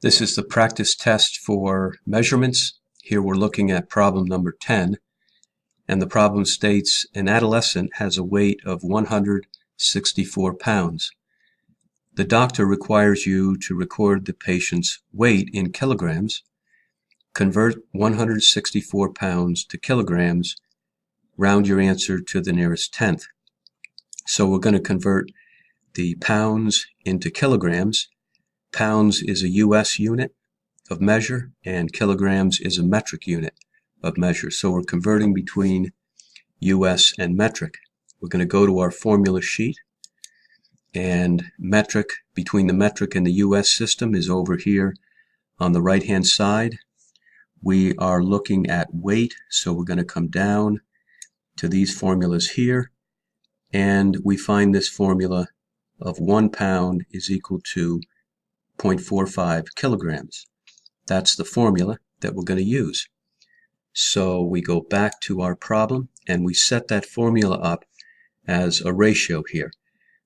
This is the practice test for measurements. Here we're looking at problem number 10, and the problem states an adolescent has a weight of 164 pounds. The doctor requires you to record the patient's weight in kilograms, convert 164 pounds to kilograms, round your answer to the nearest tenth. So we're going to convert the pounds into kilograms. Pounds is a US unit of measure, and kilograms is a metric unit of measure. So we're converting between US and metric. We're going to go to our formula sheet, and metric, between the metric and the US system, is over here on the right hand side. We are looking at weight, so we're going to come down to these formulas here, and we find this formula of 1 pound is equal to 0.45 kilograms. That's the formula that we're going to use. So we go back to our problem and we set that formula up as a ratio here.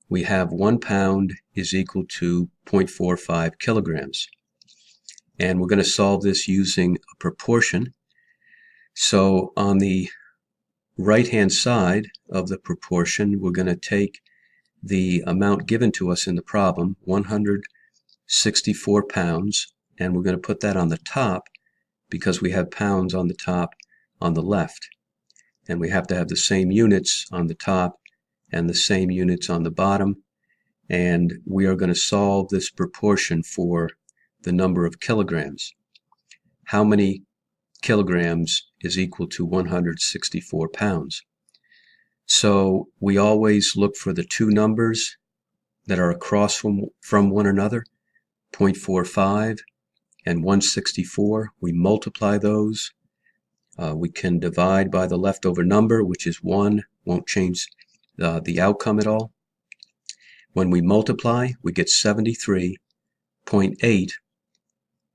We have 1 pound is equal to 0.45 kilograms. And we're going to solve this using a proportion. So on the right-hand side of the proportion, we're going to take the amount given to us in the problem, 164 pounds, and we're going to put that on the top because we have pounds on the top on the left. And we have to have the same units on the top and the same units on the bottom. And we are going to solve this proportion for the number of kilograms. How many kilograms is equal to 164 pounds? So we always look for the two numbers that are across from one another, 0.45 and 164. We multiply those. We can divide by the leftover number, which is 1, won't change the outcome at all. When we multiply, we get 73.8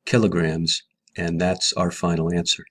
kilograms, and that's our final answer.